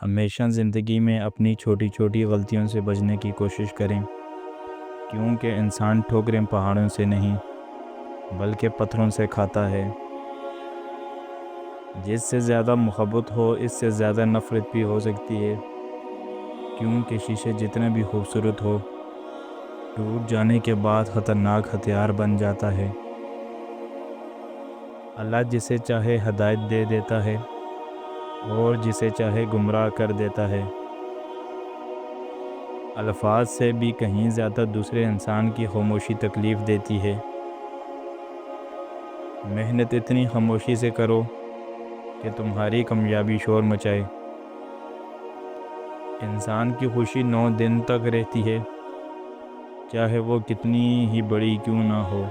ہمیشہ زندگی میں اپنی چھوٹی چھوٹی غلطیوں سے بچنے کی کوشش کریں، کیونکہ انسان ٹھوکریں پہاڑوں سے نہیں بلکہ پتھروں سے کھاتا ہے۔ جس سے زیادہ محبت ہو اس سے زیادہ نفرت بھی ہو سکتی ہے، کیونکہ شیشے جتنے بھی خوبصورت ہو ٹوٹ جانے کے بعد خطرناک ہتھیار بن جاتا ہے۔ اللہ جسے چاہے ہدایت دے دیتا ہے اور جسے چاہے گمراہ کر دیتا ہے۔ الفاظ سے بھی کہیں زیادہ دوسرے انسان کی خاموشی تکلیف دیتی ہے۔ محنت اتنی خاموشی سے کرو کہ تمہاری کامیابی شور مچائے۔ انسان کی خوشی 9 دن تک رہتی ہے، چاہے وہ کتنی ہی بڑی کیوں نہ ہو۔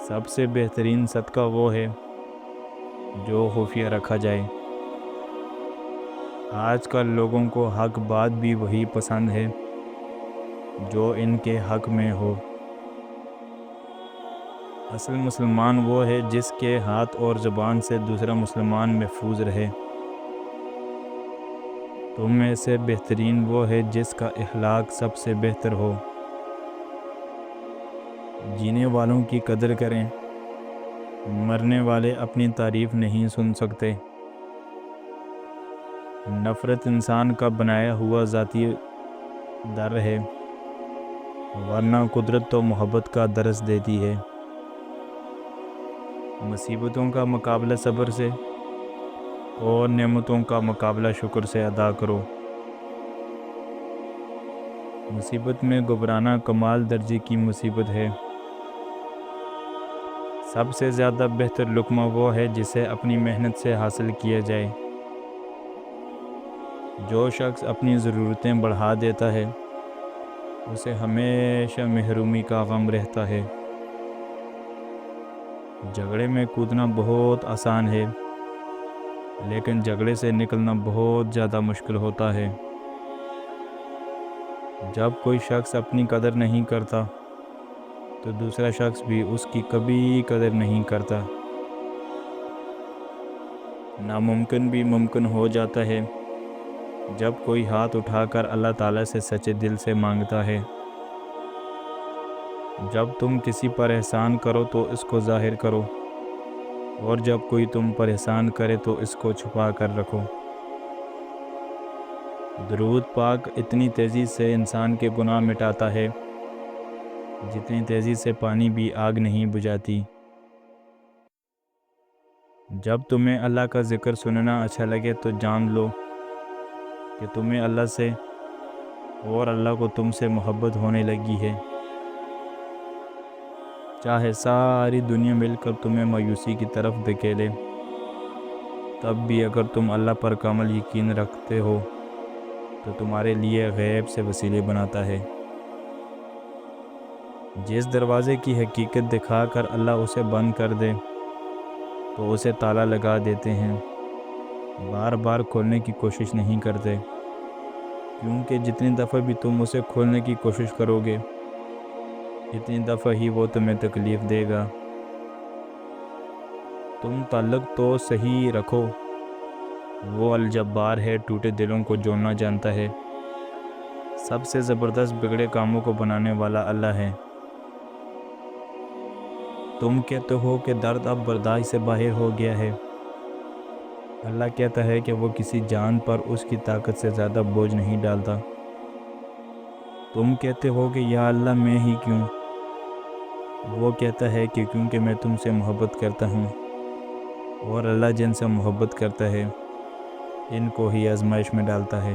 سب سے بہترین صدقہ وہ ہے جو خفیہ رکھا جائے۔ آج کل لوگوں کو حق بات بھی وہی پسند ہے جو ان کے حق میں ہو۔ اصل مسلمان وہ ہے جس کے ہاتھ اور زبان سے دوسرا مسلمان محفوظ رہے۔ تم میں سے بہترین وہ ہے جس کا اخلاق سب سے بہتر ہو۔ جینے والوں کی قدر کریں، مرنے والے اپنی تعریف نہیں سن سکتے۔ نفرت انسان کا بنایا ہوا ذاتی در ہے، ورنہ قدرت تو محبت کا درس دیتی ہے۔ مصیبتوں کا مقابلہ صبر سے اور نعمتوں کا مقابلہ شکر سے ادا کرو۔ مصیبت میں گھبرانا کمال درجے کی مصیبت ہے۔ سب سے زیادہ بہتر لقمہ وہ ہے جسے اپنی محنت سے حاصل کیا جائے۔ جو شخص اپنی ضرورتیں بڑھا دیتا ہے اسے ہمیشہ محرومی کا غم رہتا ہے۔ جھگڑے میں کودنا بہت آسان ہے، لیکن جھگڑے سے نکلنا بہت زیادہ مشکل ہوتا ہے۔ جب کوئی شخص اپنی قدر نہیں کرتا تو دوسرا شخص بھی اس کی کبھی قدر نہیں کرتا۔ ناممکن بھی ممکن ہو جاتا ہے جب کوئی ہاتھ اٹھا کر اللہ تعالیٰ سے سچے دل سے مانگتا ہے۔ جب تم کسی پر احسان کرو تو اس کو ظاہر کرو، اور جب کوئی تم پر احسان کرے تو اس کو چھپا کر رکھو۔ درود پاک اتنی تیزی سے انسان کے گناہ مٹاتا ہے جتنی تیزی سے پانی بھی آگ نہیں بجھاتی۔ جب تمہیں اللہ کا ذکر سننا اچھا لگے تو جان لو کہ تمہیں اللہ سے اور اللہ کو تم سے محبت ہونے لگی ہے۔ چاہے ساری دنیا مل کر تمہیں مایوسی کی طرف دھکیلے، تب بھی اگر تم اللہ پر کامل یقین رکھتے ہو تو تمہارے لیے غیب سے وسیلے بناتا ہے۔ جس دروازے کی حقیقت دکھا کر اللہ اسے بند کر دے تو اسے تالا لگا دیتے ہیں، بار بار کھولنے کی کوشش نہیں کرتے، کیونکہ جتنی دفعہ بھی تم اسے کھولنے کی کوشش کرو گے اتنی دفعہ ہی وہ تمہیں تکلیف دے گا۔ تم تعلق تو صحیح رکھو، وہ الجبار ہے، ٹوٹے دلوں کو جوڑنا جانتا ہے۔ سب سے زبردست بگڑے کاموں کو بنانے والا اللہ ہے۔ تم کہتے ہو کہ درد اب برداشت سے باہر ہو گیا ہے، اللہ کہتا ہے کہ وہ کسی جان پر اس کی طاقت سے زیادہ بوجھ نہیں ڈالتا۔ تم کہتے ہو کہ یا اللہ میں ہی کیوں؟ وہ کہتا ہے کہ کیونکہ میں تم سے محبت کرتا ہوں، اور اللہ جن سے محبت کرتا ہے ان کو ہی آزمائش میں ڈالتا ہے۔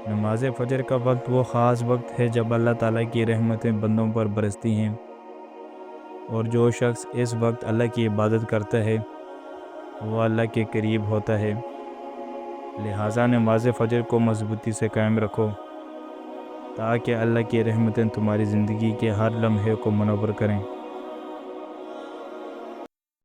نماز فجر کا وقت وہ خاص وقت ہے جب اللہ تعالیٰ کی رحمتیں بندوں پر برستی ہیں، اور جو شخص اس وقت اللہ کی عبادت کرتا ہے وہ اللہ کے قریب ہوتا ہے۔ لہٰذا نماز فجر کو مضبوطی سے قائم رکھو تاکہ اللہ کی رحمتیں تمہاری زندگی کے ہر لمحے کو منور کریں۔